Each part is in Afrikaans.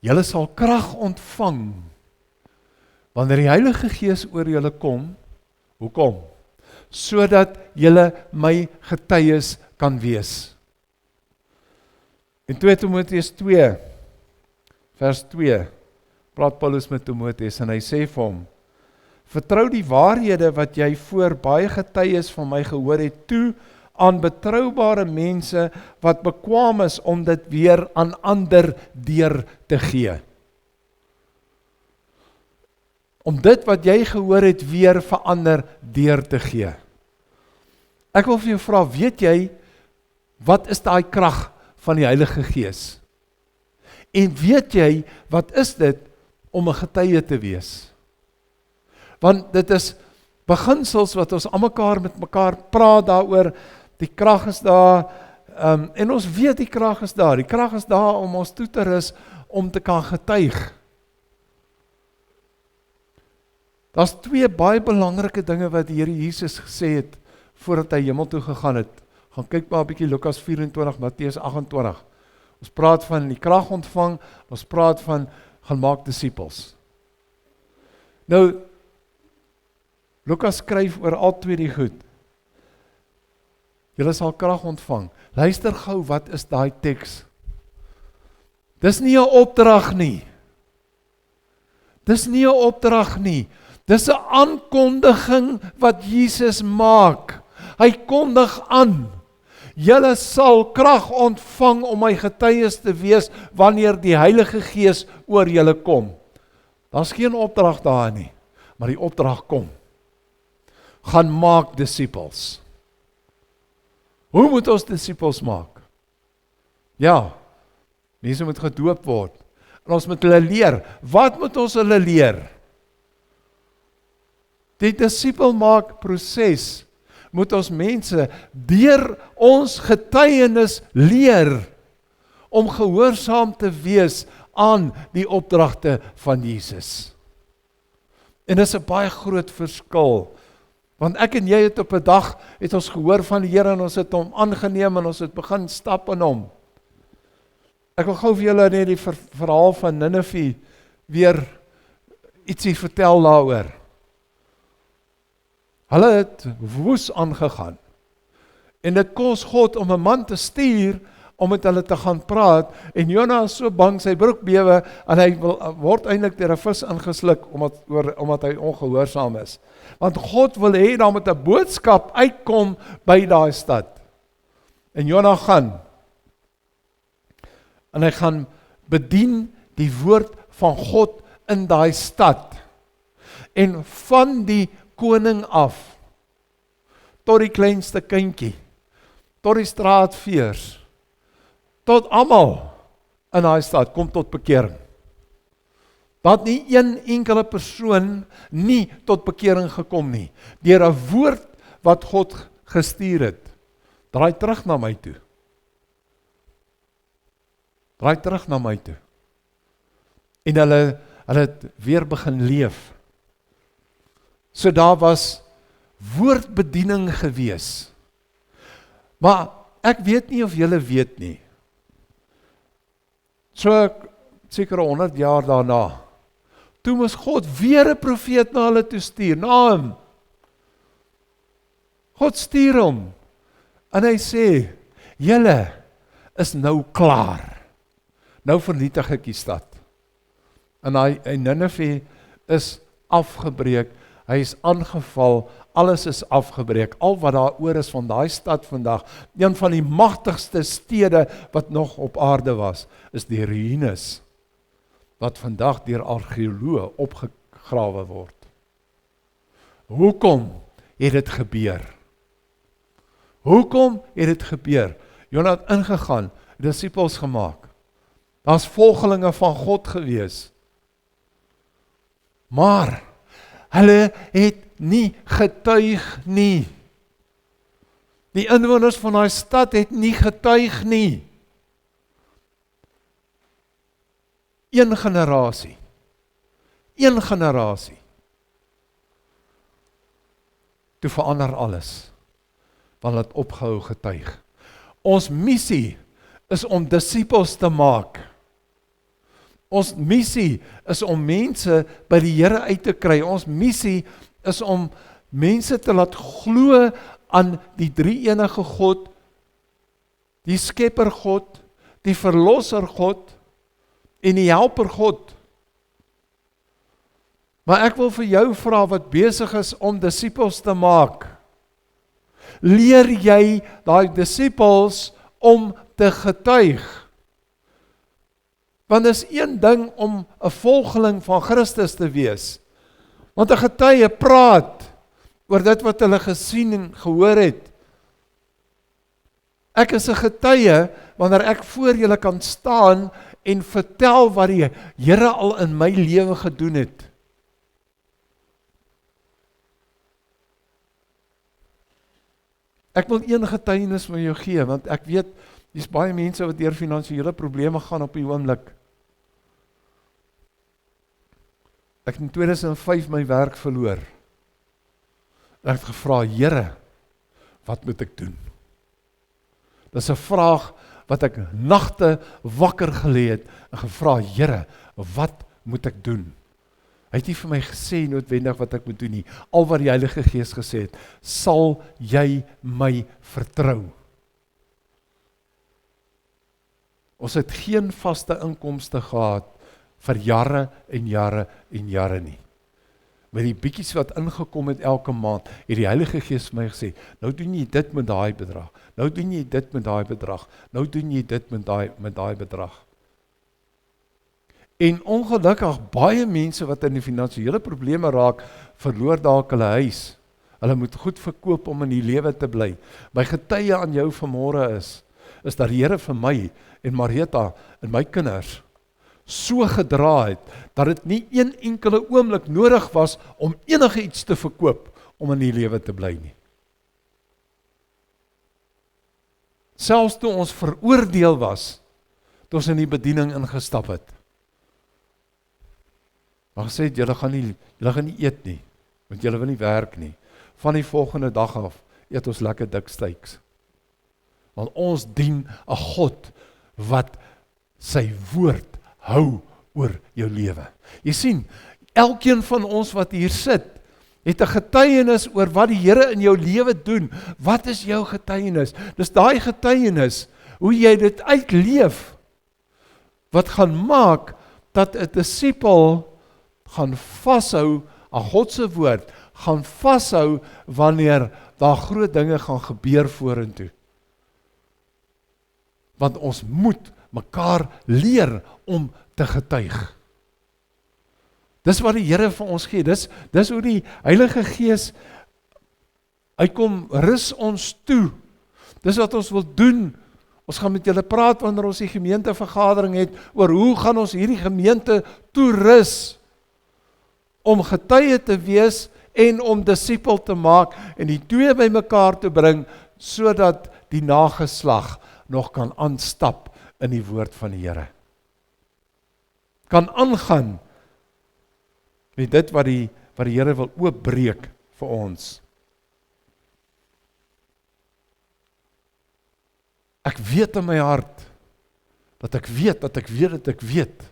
julle sal krag ontvang, wanneer die Heilige Gees oor julle kom. Hoekom? Sodat julle my getuies kan wees. In 2 Timoteus 2, vers 2, praat Paulus met Timoteus en hy sê vir hom, vertrou die waarhede wat jy voor baie getuies van my gehoor het toe aan betroubare mense wat bekwaam is om dit weer aan ander deur te gee. Om dit wat jy gehoor het weer vir ander deur te gee. Ek wil vir jou vra, weet jy, wat is daai krag van die Heilige Gees? En weet jy, wat is dit om 'n getuie te wees? Want dit is beginsels wat ons almekaar met mekaar praat daaroor, die krag is daar, en ons weet die krag is daar. Die krag is daar om ons toe te rus om te kan getuig. Daar's 2 baie belangrike dinge wat die Here Jesus gesê het voordat hy hemel toe gegaan het. Gaan kyk maar 'n bietjie Lukas 24, Matteus 28. Ons praat van die krag ontvang, ons praat van gaan maak disippels. Nou, Lukas skryf oor al 2 die goed. Julle sal krag ontvang. Luister gou, wat is daai teks? Dis nie 'n opdrag nie. Dis nie 'n opdrag nie. Dis 'n aankondiging wat Jesus maak. Hy kondig aan. Julle sal krag ontvang om my getuies te wees wanneer die Heilige Gees oor julle kom. Daar's geen opdrag daar nie, maar die opdrag kom. Gaan maak disippels. Hoe moet ons disippels maak? Ja, mense moet gedoop word. En ons moet hulle leer. Wat moet ons hulle leer? Die disipel maak proses moet ons mense deur ons getuienis leer om gehoorsaam te wees aan die opdragte van Jesus. En dis 'n baie groot verskil. Want ek en jy het op 'n dag het ons gehoor van die Here en ons het hom aangeneem en ons het begin stap in hom. Ek wil gou vir julle net die verhaal van Ninive weer ietsie vertel daaroor. Hulle het woes aangegaan. En dit kos God om 'n man te stuur om met hulle te gaan praat. En Jona is so bang, sy broek bewe en hy word eintlik deur 'n vis ingesluk omdat hy ongehoorsaam is. Want God wil hê daar moet 'n boodskap uitkom by daai stad. En Jona gaan. En hy gaan bedien die woord van God in daai stad. En van die koning af, tot die kleinste kindjie, tot die straatveers, tot almal in daai stad kom tot bekering. Dat nie een enkele persoon nie tot bekering gekom nie, deur 'n woord wat God gestuur het. Draai terug na my toe. Draai terug na my toe. En hulle het weer begin leef. So daar was woordbediening gewees. Maar ek weet nie of julle weet nie. So seker 100 jaar daarna, toe moes God weer 'n profeet na hulle toe stuur, Naam. God stuur hom. En hy sê, julle is nou klaar. Nou vernietig ek die stad. En Ninive is afgebreek. Hy is aangeval, alles is afgebreek. Al wat daar oor is van daai stad vandag, een van die magtigste stede wat nog op aarde was, is die ruïnes wat vandag deur argeoloë opgegrawe word. Hoekom het dit gebeur? Hoekom het dit gebeur? Jona het ingegaan, disippels gemaak. Daar's volgelinge van God gewees. Maar hulle het nie getuig nie. Die inwoners van daai stad het nie getuig nie. Een generasie. Toe verander alles. Want het opgehou getuig. Ons missie is om disippels te maak. Ons missie is om mense by die Here uit te kry. Ons missie is om mense te laat glo aan die drie-enige God, die skepper God, die verlosser God en die helper God. Maar ek wil vir jou vra wat besig is om disippels te maak. Leer jy daai disippels om te getuig? Want dis een ding om 'n volgeling van Christus te wees. Want 'n getuie praat oor dit wat hulle gesien en gehoor het. Ek is 'n getuie wanneer ek voor julle kan staan en vertel wat die Here al in my lewe gedoen het. Ek wil een getuienis van jou gee, want ek weet, dis baie mense wat deur finansiële probleme gaan op die oomblik. Ek het in 2005 my werk verloor. En ek het gevra, Here, wat moet ek doen? Dis 'n vraag wat ek nagte wakker gelê het en gevra, Here, wat moet ek doen? Hy het nie vir my gesê noodwendig wat ek moet doen nie. Al wat die Heilige Gees gesê het, sal jy my vertrou? Ons het geen vaste inkomste gehad vir jare en jare en jare nie. Met die bietjies wat ingekom het elke maand, het die Heilige Gees vir my gesê, nou doen jy dit met daai bedrag, nou doen jy dit met daai bedrag, nou doen jy dit met daai bedrag. En ongelukkig baie mense wat in die finansiële probleme raak, verloor dalk hulle huis. Hulle moet goed verkoop om in die lewe te bly. My getuie aan jou vanmôre is dat die Here vir my en Marita en my kinders so gedra het, dat dit nie een enkele oomblik nodig was om enige iets te verkoop om in die lewe te bly nie. Selfs toe ons veroordeel was, toe ons in die bediening ingestap het. Maar gesê het, julle gaan nie eet nie, want julle wil nie werk nie. Van die volgende dag af, eet ons lekker dik steaks. Want ons dien 'n God, wat sy woord hou oor jou lewe. Jy sien, elkeen van ons wat hier sit, het 'n getuienis oor wat die Here in jou lewe doen. Wat is jou getuienis? Dis daai getuienis, hoe jy dit uitleef, wat gaan maak, dat 'n disipel gaan vashou aan God se woord, gaan vashou wanneer daar groot dinge gaan gebeur vorentoe. Want ons moet mekaar leer om te getuig. Dis wat die Here vir ons gee, dis hoe die Heilige Gees, hy kom rus ons toe. Dis wat ons wil doen. Ons gaan met julle praat wanneer ons die gemeentevergadering het, oor hoe gaan ons hierdie gemeente toerus, om getuie te wees en om disipel te maak en die twee by mekaar te bring, sodat die nageslag nog kan aanstap in die woord van die Here. Kan aangaan met dit wat die Here wil oopbreek vir ons. Ek weet in my hart, dat ek weet,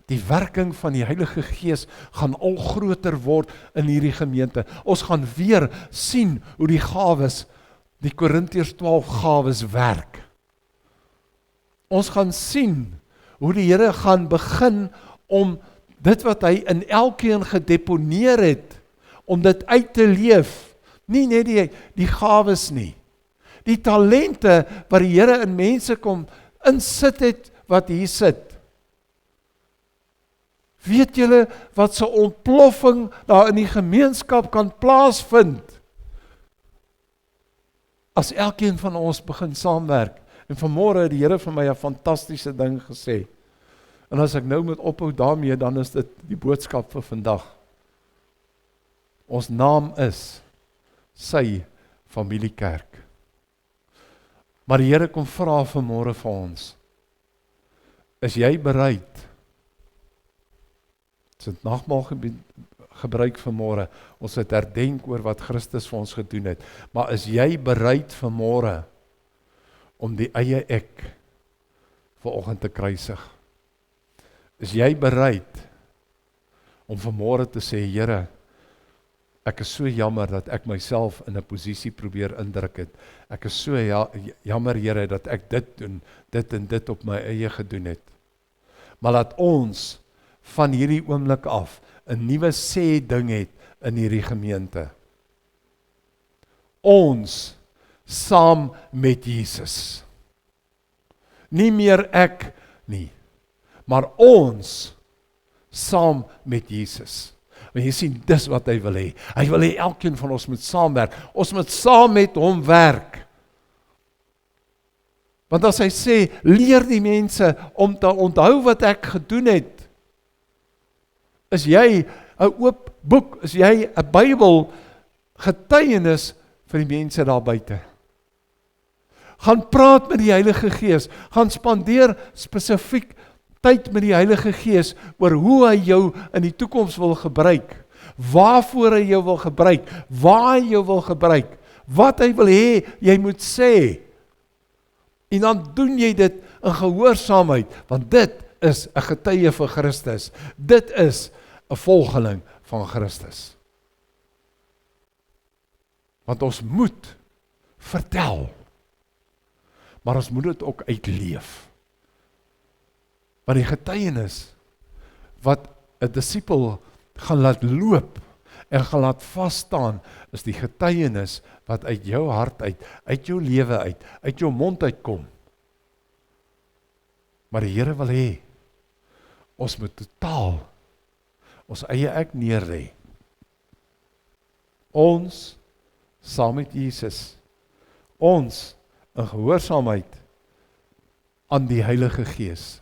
die werking van die Heilige Gees gaan al groter word in hierdie gemeente. Ons gaan weer sien hoe die gawes, die Korintiërs 12 gawes werk. Ons gaan sien hoe die Here gaan begin om dit wat hy in elkeen gedeponeer het, om dit uit te leef. Nie net die gawes nie. Die talente wat die Here in mense kom insit het, wat hier sit. Weet julle wat so 'n ontploffing daar in die gemeenskap kan plaasvind? As elkeen van ons begin saamwerk. En vanmôre het die Here vir my 'n fantastiese ding gesê. En as ek nou moet ophou daarmee, dan is dit die boodskap vir vandag. Ons naam is sy familiekerk. Maar die Here kom vra vanmôre vir ons. Is jy bereid? Ons het nagmaal gebruik vanmôre. Ons het herdenk oor wat Christus vir ons gedoen het. Maar is jy bereid vanmôre om die eie ek vanoggend te kruisig? Is jy bereid om vanmôre te sê, Here, ek is so jammer dat ek myself in 'n posisie probeer indruk het. Ek is so jammer, Here, dat ek dit doen, dit en dit op my eie gedoen het. Maar laat ons van hierdie oomblik af 'n nuwe sê ding het in hierdie gemeente. Ons saam met Jesus. Nie meer ek nie, maar ons saam met Jesus. Want jy sien, dis wat hy wil hê. Hy wil hê elkeen van ons moet saamwerk. Ons moet saam met hom werk. Want as hy sê, leer die mense om te onthou wat ek gedoen het, is jy 'n oop boek, is jy 'n Bybel getuienis vir die mense daar buite. Gaan praat met die Heilige Gees, gaan spandeer spesifiek tyd met die Heilige Gees oor hoe hy jou in die toekoms wil gebruik, waarvoor hy jou wil gebruik, waar hy jou wil gebruik, wat hy wil hê jy moet sê. En dan doen jy dit in gehoorsaamheid, want dit is 'n getuie vir Christus. Dit is 'n volgeling van Christus. Want ons moet vertel, maar ons moet dit ook uitleef. Want die getuienis wat 'n disipel gaan laat loop en gaan laat vas staan, is die getuienis wat uit jou hart uit jou lewe uit jou mond uitkom. Maar die Here wil hê, ons moet totaal ons eie ek neerlê. Ons saam met Jesus. Ons in gehoorsaamheid aan die Heilige Gees.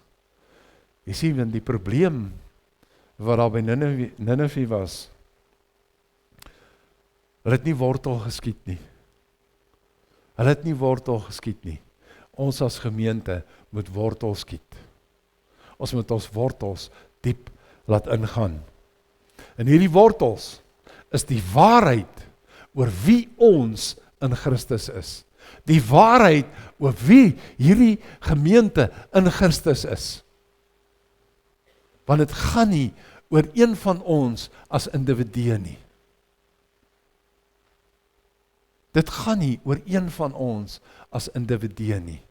Jy sien, want die probleem wat daar by Ninive was, hulle het nie wortel geskiet nie. Hulle het nie wortel geskiet nie. Ons as gemeente moet wortel skiet. Ons moet ons wortels diep laat ingaan. En hierdie wortels is die waarheid oor wie ons in Christus is. Die waarheid oor wie hierdie gemeente in Christus is. Want dit gaan nie oor een van ons as individue nie. Dit gaan nie oor een van ons as individue nie.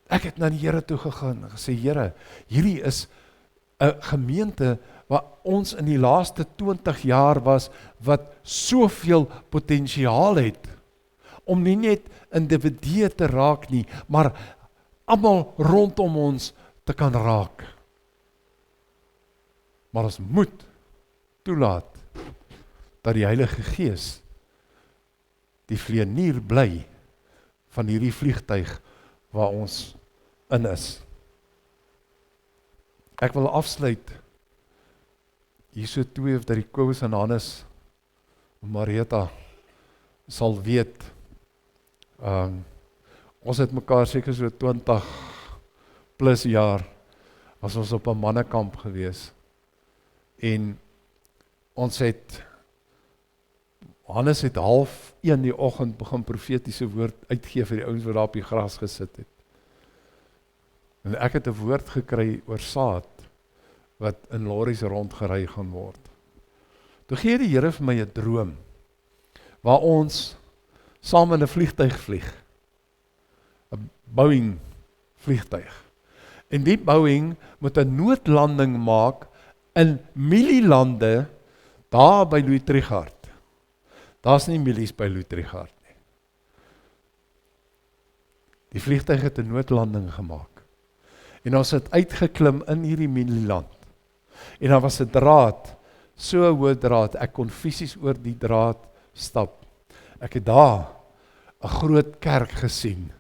Ek het na die Here toe gegaan en gesê, Here, hierdie is 'n gemeente wat ons in die laaste 20 jaar was, wat soveel potensiaal het, om nie net individue te raak nie, maar almal rondom ons te kan raak. Maar ons moet toelaat dat die Heilige Gees die vlieënier bly van hierdie vliegtuig waar ons in is. Ek wil afsluit hier so 2 of dat die Kobus en Hannes en Marieta sal weet, ons het mekaar seker so 20 plus jaar was ons op 'n mannekamp gewees en ons het Hannes het 12:30 die oggend begin profetiese woord uitgee vir die ouens wat daar op die gras gesit het. En ek het 'n woord gekry oor saad wat in lorries rondgery gaan word. Toe gee die Here vir my 'n droom waar ons saam in 'n vliegtuig vlieg. 'n Boeing vliegtuig. En die Boeing moet 'n noodlanding maak in mielielande daar by Louis Trichardt. Daar's nie milies by Louis Trichardt nie. Die vliegtuig het 'n noodlanding gemaak. En ons het uitgeklim in hierdie mielieland. En daar was 'n draad, so 'n hoë draad, ek kon fisies oor die draad stap. Ek het daar 'n groot kerk gesien.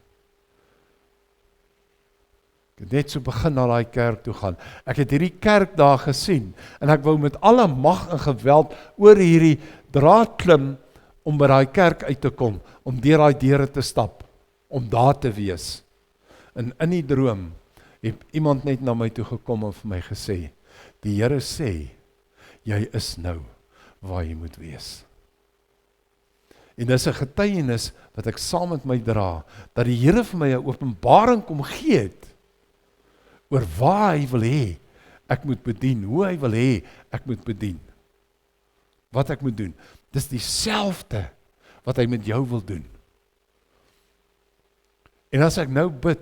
Ek het net so begin na daai kerk toe gaan. Ek het hierdie kerk daar gesien, en ek wou met alle mag en geweld oor hierdie draad klim, om by daai kerk uit te kom, om deur daai deure te stap, om daar te wees. En in die droom, het iemand net na my toe gekom en vir my gesê, die Here sê, jy is nou waar jy moet wees. En dis 'n getuienis wat ek saam met my dra, dat die Here vir my 'n openbaring kom gee het, oor waar hy wil hê ek moet bedien, hoe hy wil hê ek moet bedien. Wat ek moet doen. Dis dieselfde wat hy met jou wil doen. En as ek nou bid,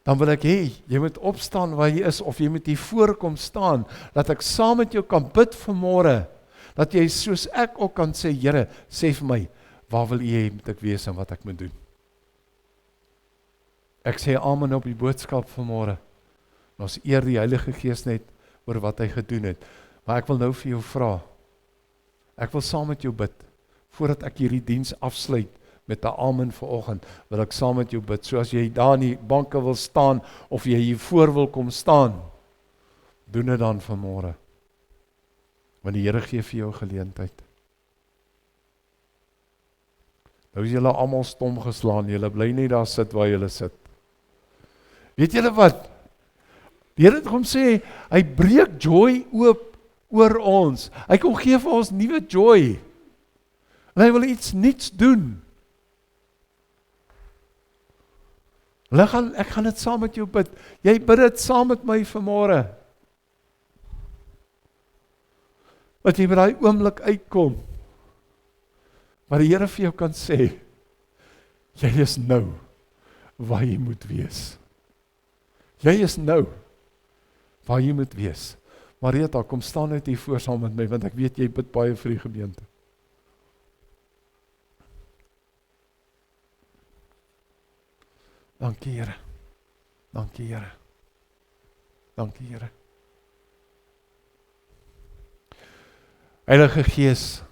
dan wil ek hê, jy moet opstaan waar jy is, of jy moet hier voorkom staan, dat ek saam met jou kan bid vanmôre, dat jy soos ek ook kan sê, Here, sê vir my, waar wil U hê moet ek wees en wat ek moet doen? Ek sê amen op die boodskap vanmôre. Ons eer die Heilige Gees net oor wat hy gedoen het. Maar ek wil nou vir jou vra, ek wil saam met jou bid, voordat ek hierdie diens afsluit met 'n amen vanoggend, wil ek saam met jou bid. So as jy daar in die banke wil staan, of jy hier voor wil kom staan, doen dit dan vanmôre. Want die Here gee vir jou geleentheid. Nou is julle almal stom geslaan, julle bly net daar sit waar julle sit. Weet julle wat? Die Here het hom sê, hy breek joy oop oor ons. Hy kom gee vir ons nuwe joy. En hy wil iets niets doen. Ek gaan dit saam met jou bid. Jy bid dit saam met my vanmôre. Dat jy by daai oomblik uitkom, waar die Here vir jou kan sê, jy is nou waar jy moet wees. Jy is nou waar jy moet wees. Marita, kom staan net hier voor saam met my, want ek weet jy bid baie vir die gemeente. Dankie Here. Dankie Here. Dankie Here. Heilige Gees,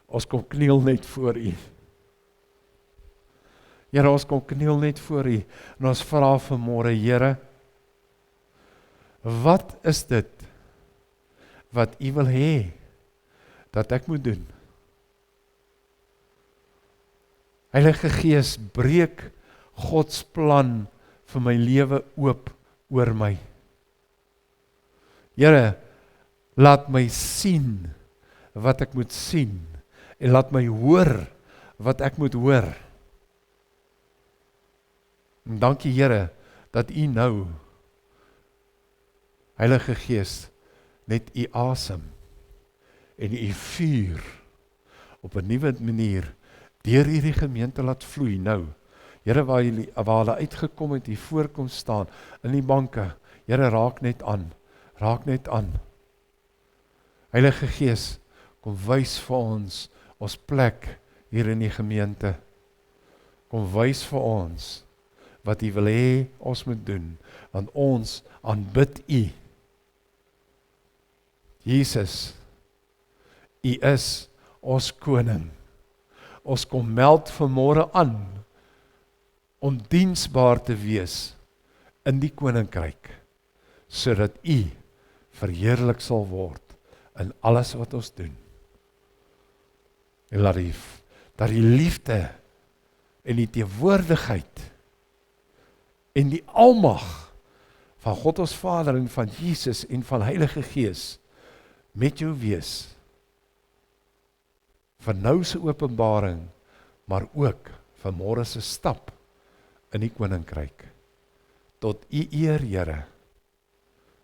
ons kom kniel net voor U. Here, ons kom kniel net voor U en ons vra vanmôre, Here, wat is dit wat U wil hê dat ek moet doen? Heilige Gees, breek Gods plan vir my lewe oop oor my. Here, laat my sien wat ek moet sien en laat my hoor wat ek moet hoor. En dankie Here dat U nou, Heilige Gees, net U asem en U vuur op 'n nuwe manier deur hierdie gemeente laat vloei nou. Here, waar hulle uitgekom het, hier voorkom staan, in die banke, Here, raak net aan. Heilige Gees, kom wys vir ons plek hier in die gemeente. Kom wys vir ons wat U wil hê ons moet doen, want ons aanbid U. Jesus, U is ons koning. Ons kom meld vanmôre aan om diensbaar te wees in die koninkryk, sodat U verheerlik sal word in alles wat ons doen. En laat die liefde en die teenwoordigheid en die almag van God ons Vader en van Jesus en van Heilige Gees met jou wees, van nou se openbaring, maar ook van môre se stap in die koninkryk. Tot U eer, Here.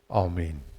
Amen.